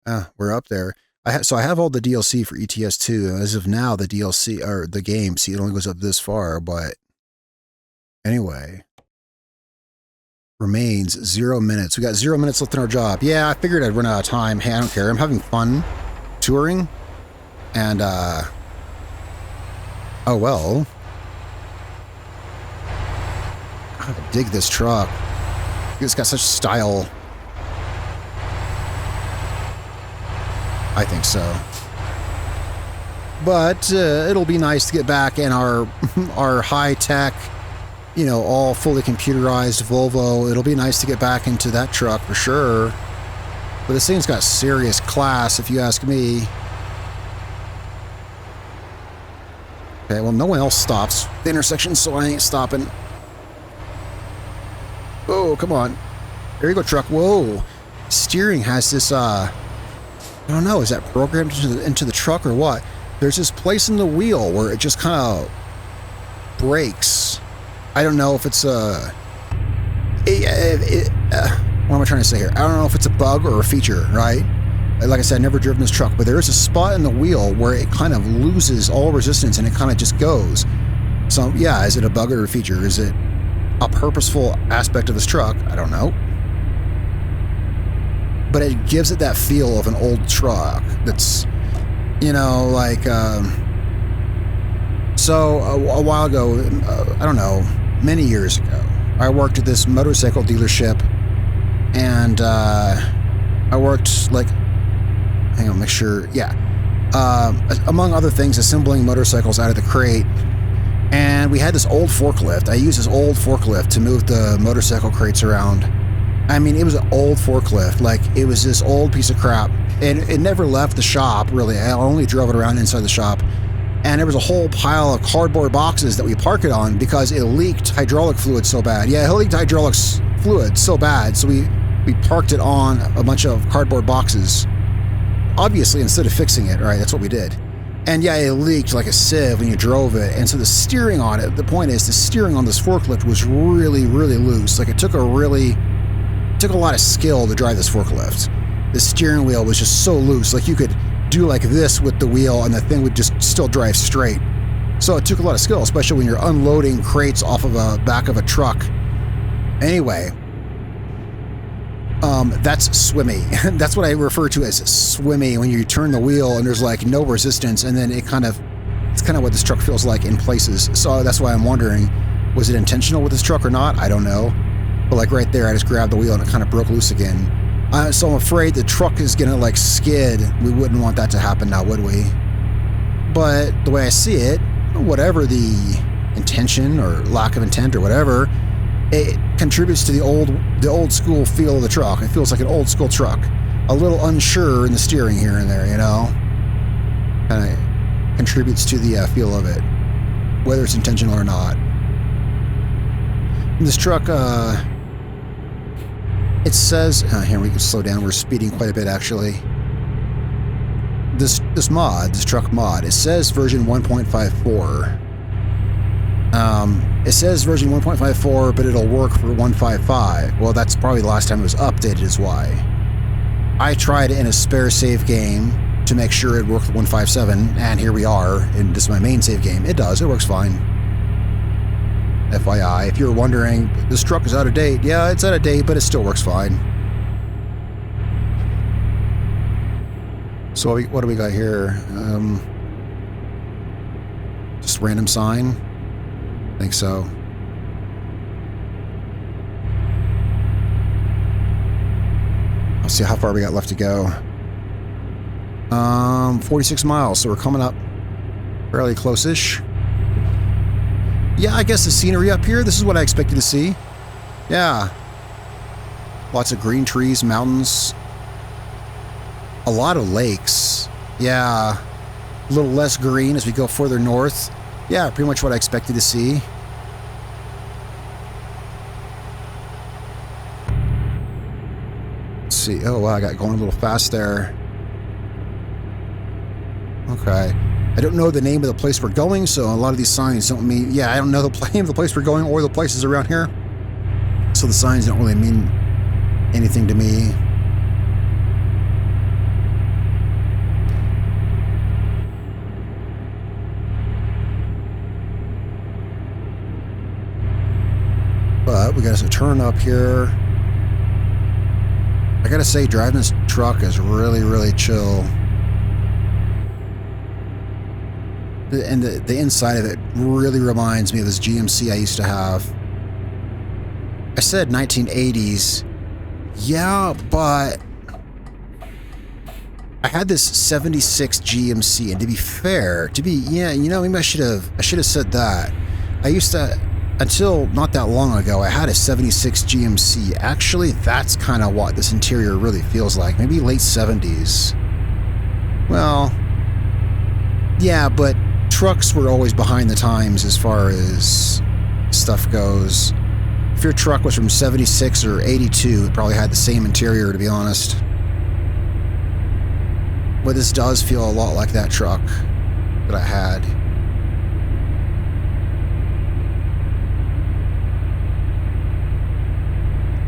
up there. I have all the DLC for ETS2. As of now, the DLC or the game, see, it only goes up this far, but anyway, remains 0 minutes. We got 0 minutes left in our job. Yeah, I figured I'd run out of time. Hey, I don't care. I'm having fun touring, and oh well. I dig this truck. It's got such style. I think so. But it'll be nice to get back in our high-tech, you know, all fully computerized Volvo. It'll be nice to get back into that truck for sure. But this thing's got serious class, if you ask me. Okay, well, no one else stops the intersection, so I ain't stopping. Oh, come on. There you go, truck. Whoa. Steering has this, I don't know, is that programmed into the truck or what? There's this place in the wheel where it just kind of brakes. I don't know if it's what am I trying to say here? I don't know if it's a bug or a feature, right? Like I said, I've never driven this truck, but there is a spot in the wheel where it kind of loses all resistance and it kind of just goes. So, yeah, is it a bug or a feature? Is it a purposeful aspect of this truck? I don't know. But it gives it that feel of an old truck that's, you know, like, so a while ago, I don't know, many years ago, I worked at this motorcycle dealership, and I worked, like, hang on, make sure, yeah, among other things, assembling motorcycles out of the crate. And we had this old forklift. I used this old forklift to move the motorcycle crates around. I mean, it was an old forklift. Like, it was this old piece of crap. And it never left the shop, really. I only drove it around inside the shop. And there was a whole pile of cardboard boxes that we parked it on because it leaked hydraulic fluid so bad. Yeah, it leaked hydraulic fluid so bad. So we parked it on a bunch of cardboard boxes. Obviously, instead of fixing it, right? That's what we did. And yeah, it leaked like a sieve when you drove it. And so the steering on it, the point is, the steering on this forklift was really, really loose. Like, it took a lot of skill to drive this forklift. The steering wheel was just so loose. Like, you could do like this with the wheel and the thing would just still drive straight. So it took a lot of skill, especially when you're unloading crates off of a back of a truck. Anyway, that's swimmy. That's what I refer to as swimmy, when you turn the wheel and there's like no resistance, and then it's kind of what this truck feels like in places. So that's why I'm wondering, was it intentional with this truck or not? I don't know. But like right there, I just grabbed the wheel and it kind of broke loose again. So I'm afraid the truck is gonna like skid. We wouldn't want that to happen now, would we? But the way I see it, whatever the intention or lack of intent or whatever, it contributes to the old school feel of the truck. It feels like an old school truck. a little unsure in the steering here and there, you know? Kind of contributes to the feel of it, whether it's intentional or not. And this truck, it says, here we can slow down, we're speeding quite a bit actually. This truck mod, it says version 1.54. It says version 1.54, but it'll work for 1.55. Well, that's probably the last time it was updated is why. I tried it in a spare save game to make sure it worked with 1.57, and here we are, and this is my main save game. It does, it works fine. FYI, if you're wondering, this truck is out of date. Yeah, it's out of date, but it still works fine. So what do we got here? Just random sign? I think so. I'll see how far we got left to go. 46 miles, so we're coming up fairly close-ish. Yeah, I guess the scenery up here, this is what I expected to see. Yeah. Lots of green trees, mountains. A lot of lakes. Yeah. A little less green as we go further north. Yeah, pretty much what I expected to see. Let's see. Oh, wow, I got going a little fast there. Okay. I don't know the name of the place we're going, so a lot of these signs don't mean... Yeah, I don't know the name of the place we're going or the places around here. So the signs don't really mean anything to me. But we got a turn up here. I gotta say, driving this truck is really, really chill. And the inside of it really reminds me of this GMC I used to have. I said 1980s. Yeah, but I had this 76 GMC, and to be fair, yeah, you know, maybe I should have said that. I used to, until not that long ago, I had a 76 GMC. Actually, that's kind of what this interior really feels like. Maybe late 70s. Well, yeah, but trucks were always behind the times as far as stuff goes. If your truck was from 76 or 82, it probably had the same interior, to be honest. But this does feel a lot like that truck that I had.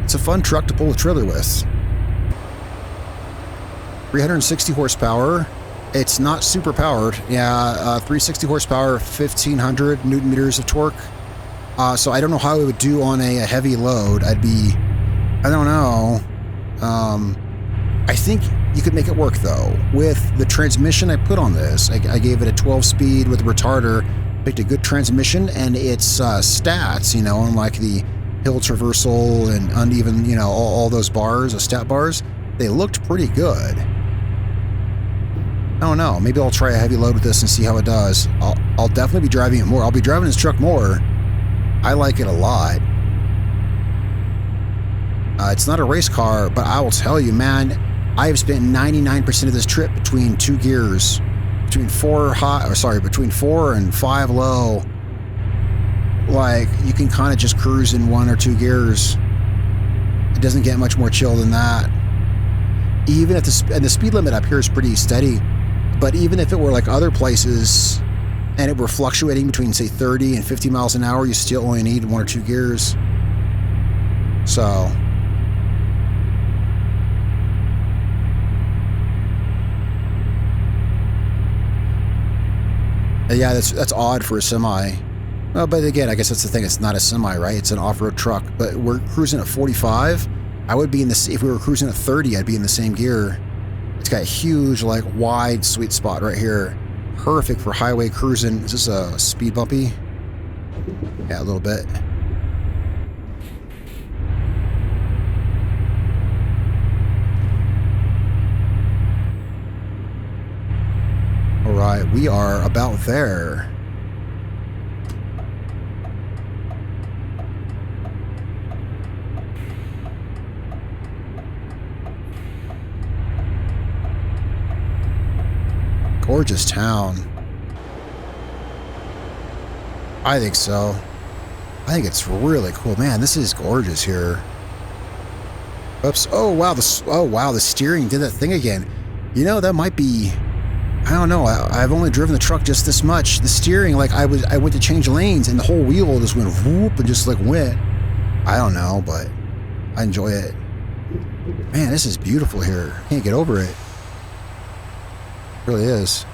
It's a fun truck to pull a trailer with. 360 horsepower. It's not super powered. Yeah, 360 horsepower, 1500 newton meters of torque. So I don't know how it would do on a heavy load. I don't know. I think you could make it work though. With the transmission I put on this, I gave it a 12-speed with a retarder, picked a good transmission, and its stats, you know, unlike the hill traversal and uneven, you know, all those bars, the stat bars, they looked pretty good. I don't know. Maybe I'll try a heavy load with this and see how it does. I'll definitely be driving it more. I'll be driving this truck more. I like it a lot. It's not a race car, but I will tell you, man, I have spent 99% of this trip between two gears, between four and five low. Like, you can kind of just cruise in one or two gears. It doesn't get much more chill than that. Even if the speed limit up here is pretty steady. But even if it were like other places and it were fluctuating between, say, 30 and 50 miles an hour, you still only need one or two gears. So, yeah, that's odd for a semi. Well, but again, I guess that's the thing. It's not a semi, right? It's an off-road truck. But we're cruising at 45. I would be in this. If we were cruising at 30, I'd be in the same gear. It's got a huge, like, wide sweet spot right here. Perfect for highway cruising. Is this a speed bumpy? Yeah, a little bit. All right, we are about there. Gorgeous town. I think so. I think it's really cool. Man, this is gorgeous here. Oops. Oh wow, the steering did that thing again. You know, that might be, I don't know. I've only driven the truck just this much. The steering, like I went to change lanes and the whole wheel just went whoop and just like went. I don't know, but I enjoy it. Man, this is beautiful here. Can't get over it. It really is.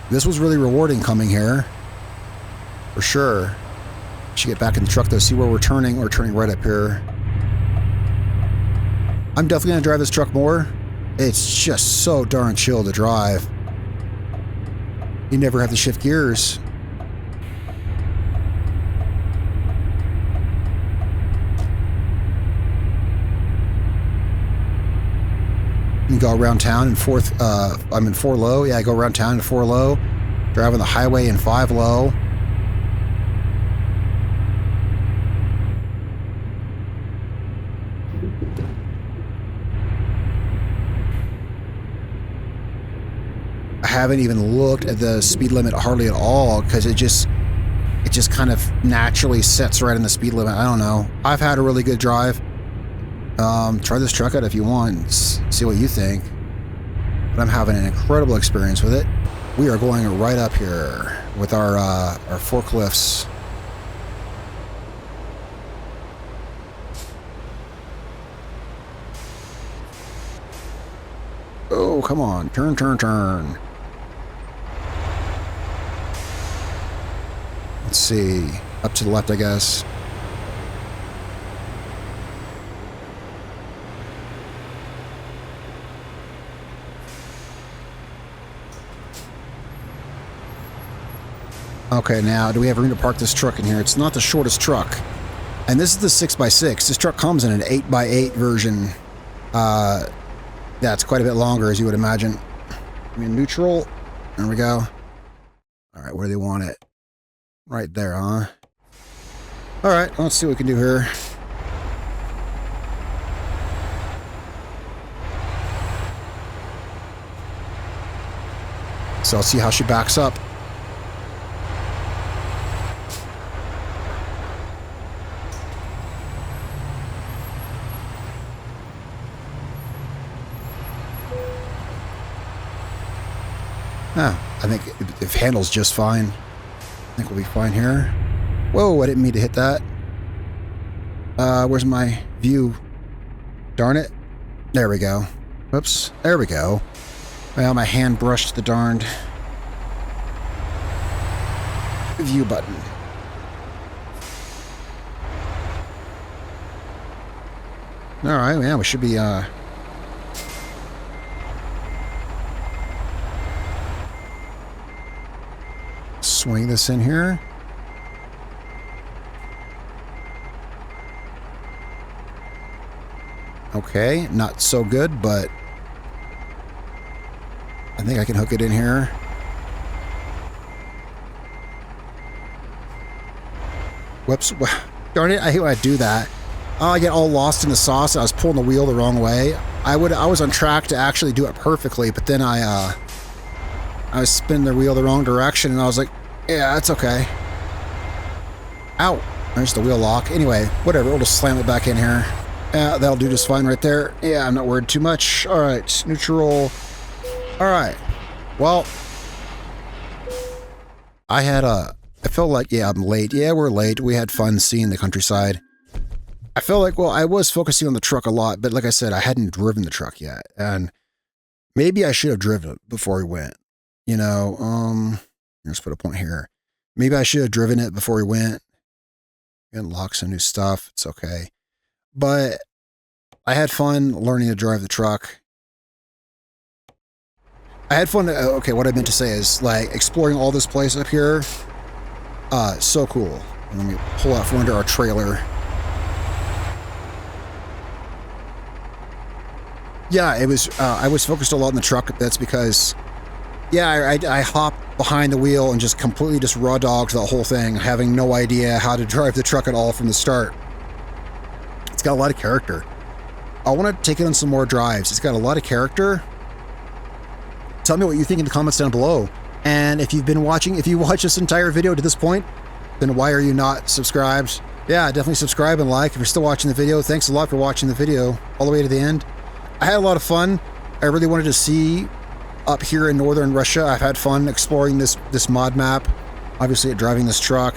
This was really rewarding coming here. For sure. Should get back in the truck though, see where we're turning. We're turning right up here. I'm definitely going to drive this truck more. It's just so darn chill to drive. You never have to shift gears. You go around town in I'm in 4 low. Yeah, I go around town in 4 low. Driving the highway in 5 low. I haven't even looked at the speed limit hardly at all because it just kind of naturally sets right in the speed limit. I don't know. I've had a really good drive. Try this truck out if you want. See what you think. But I'm having an incredible experience with it. We are going right up here with our forklifts. Oh, come on. Turn, turn, turn. Let's see. Up to the left, I guess. Okay, now, do we have room to park this truck in here? It's not the shortest truck. And this is the 6x6. This truck comes in an 8x8 version. That's quite a bit longer, as you would imagine. I mean, neutral. There we go. All right, where do they want it? Right there, huh? All right, let's see what we can do here. So I'll see how she backs up. I think it handles just fine. I think we'll be fine here. Whoa, I didn't mean to hit that. Where's my view? Darn it. There we go. Whoops. There we go. Well, my hand brushed the darned view button. Alright, yeah, we should be, swing this in here. Okay, not so good, but I think I can hook it in here. Whoops. Darn it, I hate when I do that. Oh, I get all lost in the sauce. I was pulling the wheel the wrong way. I was on track to actually do it perfectly, but then I was spinning the wheel the wrong direction, and I was like, yeah, that's okay. Ow. There's the wheel lock. Anyway, whatever. We'll just slam it back in here. Yeah, that'll do just fine right there. Yeah, I'm not worried too much. All right, neutral. All right. Well, I felt like, yeah, I'm late. Yeah, we're late. We had fun seeing the countryside. I felt like, well, I was focusing on the truck a lot, but like I said, I hadn't driven the truck yet. And maybe I should have driven it before we went. You know, let's put a point here. Maybe I should have driven it before we went. Unlock some new stuff. It's okay. But I had fun learning to drive the truck. I had fun. Okay, what I meant to say is like exploring all this place up here. So cool. Let me pull out from under our trailer. Yeah, it was. I was focused a lot on the truck. That's because, yeah, I hopped behind the wheel and just completely just raw dogged the whole thing, having no idea how to drive the truck at all from the start. It's got a lot of character. I want to take it on some more drives. It's got a lot of character. Tell me what you think in the comments down below. And if you've been watching, if you watched this entire video to this point, then why are you not subscribed? Yeah, definitely subscribe and like if you're still watching the video. Thanks a lot for watching the video all the way to the end. I had a lot of fun. I really wanted to see up here in northern Russia. I've had fun exploring this mod map. Obviously, driving this truck.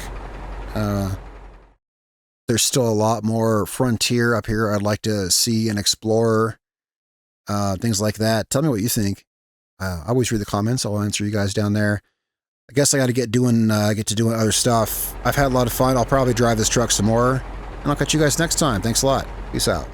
There's still a lot more frontier up here I'd like to see and explore. Things like that. Tell me what you think. I always read the comments. I'll answer you guys down there. I guess I got to get doing other stuff. I've had a lot of fun. I'll probably drive this truck some more, and I'll catch you guys next time. Thanks a lot. Peace out.